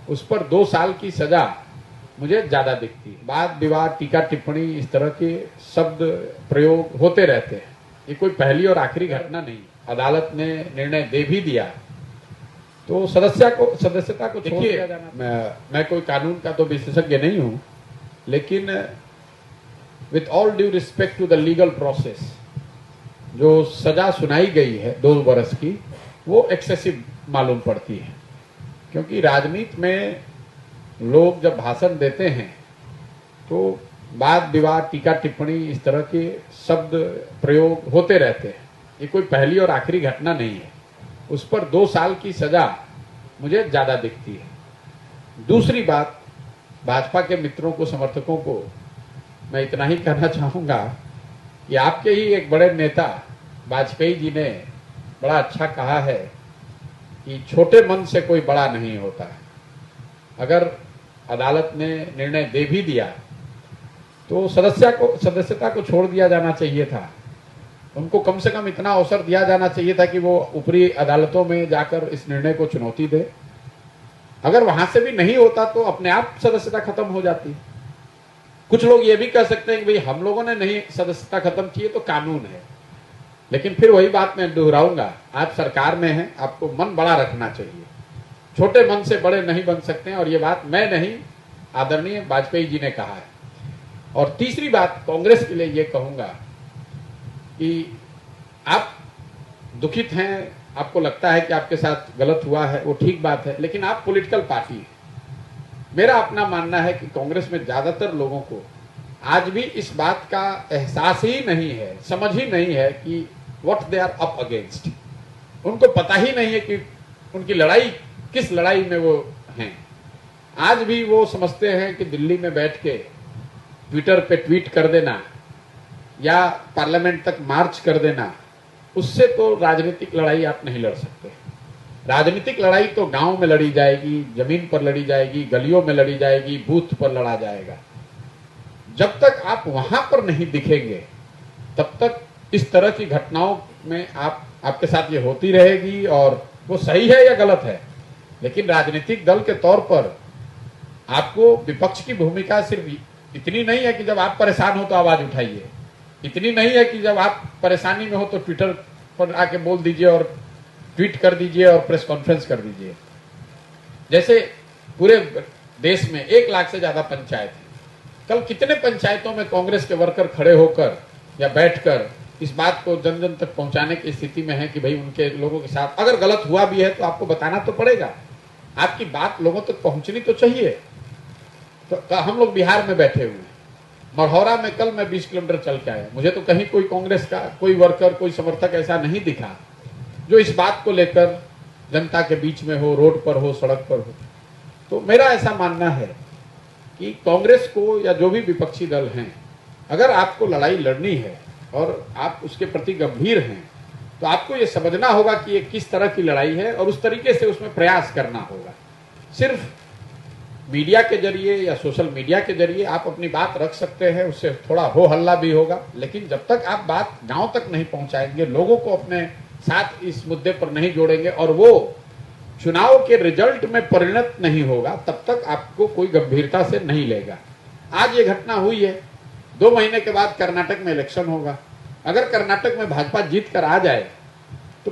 उस पर 2 साल की सजा मुझे ज्यादा दिखती है। वाद विवाद, टीका टिप्पणी, इस तरह के शब्द प्रयोग होते रहते हैं। ये कोई पहली और आखिरी घटना नहीं। अदालत ने निर्णय दे भी दिया तो सदस्यता को छोड़ दिया जाना। मैं कोई कानून का तो विशेषज्ञ नहीं हूं, लेकिन with all due respect to the legal process, जो सजा सुनाई गई है 2 वर्ष की, वो एक्सेसिव मालूम पड़ती है। क्योंकि राजनीति में लोग जब भाषण देते हैं तो वाद विवाद, टीका टिप्पणी, इस तरह के शब्द प्रयोग होते रहते हैं। ये कोई पहली और आखिरी घटना नहीं है। उस पर 2 साल की सजा मुझे ज्यादा दिखती है। दूसरी बात, भाजपा के मित्रों को, समर्थकों को मैं इतना ही कहना चाहूंगा कि आपके ही एक बड़े नेता वाजपेयी जी ने बड़ा अच्छा कहा है कि छोटे मन से कोई बड़ा नहीं होता है। अगर अदालत ने निर्णय दे भी दिया तो सदस्यता को छोड़ दिया जाना चाहिए था। उनको कम से कम इतना अवसर दिया जाना चाहिए था कि वो ऊपरी अदालतों में जाकर इस निर्णय को चुनौती दे। अगर वहां से भी नहीं होता तो अपने आप सदस्यता खत्म हो जाती। कुछ लोग ये भी कह सकते हैं कि भाई हम लोगों ने नहीं सदस्यता खत्म की है तो कानून है, लेकिन फिर वही बात मैं दोहराऊंगा, आप सरकार में हैं, आपको मन बड़ा रखना चाहिए। छोटे मन से बड़े नहीं बन सकते हैं, और ये बात मैं नहीं, आदरणीय वाजपेयी जी ने कहा है। और तीसरी बात, कांग्रेस के लिए ये कहूंगा कि आप दुखित हैं, आपको लगता है कि आपके साथ गलत हुआ है, वो ठीक बात है, लेकिन आप पॉलिटिकल पार्टी हैं। मेरा अपना मानना है कि कांग्रेस में ज्यादातर लोगों को आज भी इस बात का एहसास ही नहीं है, समझ ही नहीं है कि what they are up against. उनको पता ही नहीं है कि उनकी लड़ाई किस लड़ाई में वो हैं। आज भी वो समझते हैं कि दिल्ली में बैठ के ट्विटर पे ट्वीट कर देना या पार्लियामेंट तक मार्च कर देना, उससे तो राजनीतिक लड़ाई आप नहीं लड़ सकते। राजनीतिक लड़ाई तो गांव में लड़ी जाएगी, जमीन पर लड़ी जाएगी, गलियों में लड़ी जाएगी, बूथ पर लड़ा जाएगा। जब तक आप वहां पर नहीं दिखेंगे तब तक इस तरह की घटनाओं में आपके साथ ये होती रहेगी, और वो सही है या गलत है। लेकिन राजनीतिक दल के तौर पर आपको विपक्ष की भूमिका सिर्फ इतनी नहीं है कि जब आप परेशान हो तो आवाज उठाइए, इतनी नहीं है कि जब आप परेशानी में हो तो ट्विटर पर आके बोल दीजिए और ट्वीट कर दीजिए और प्रेस कॉन्फ्रेंस कर दीजिए। जैसे पूरे देश में 1 लाख से ज्यादा पंचायत है। कल कितने पंचायतों में कांग्रेस के वर्कर खड़े होकर या बैठकर इस बात को जन जन तक पहुंचाने की स्थिति में है कि भाई उनके लोगों के साथ अगर गलत हुआ भी है तो आपको बताना तो पड़ेगा, आपकी बात लोगों तक पहुंचनी तो चाहिए। तो हम लोग बिहार में बैठे हुए हैं, मढ़ौरा में कल मैं 20 किलोमीटर चल के आया, मुझे तो कहीं कोई कांग्रेस का कोई वर्कर, कोई समर्थक ऐसा नहीं दिखा जो इस बात को लेकर जनता के बीच में हो, रोड पर हो, सड़क पर हो। तो मेरा ऐसा मानना है कि कांग्रेस को या जो भी विपक्षी दल हैं, अगर आपको लड़ाई लड़नी है और आप उसके प्रति गंभीर हैं तो आपको ये समझना होगा कि ये किस तरह की लड़ाई है और उस तरीके से उसमें प्रयास करना होगा। सिर्फ मीडिया के जरिए या सोशल मीडिया के जरिए आप अपनी बात रख सकते हैं, उससे थोड़ा हो हल्ला भी होगा, लेकिन जब तक आप बात गांव तक नहीं पहुंचाएंगे, लोगों को अपने साथ इस मुद्दे पर नहीं जोड़ेंगे और वो चुनाव के रिजल्ट में परिणत नहीं होगा, तब तक आपको कोई गंभीरता से नहीं लेगा। आज ये घटना हुई है, 2 महीने के बाद कर्नाटक में इलेक्शन होगा। अगर कर्नाटक में भाजपा जीत कर आ जाए तो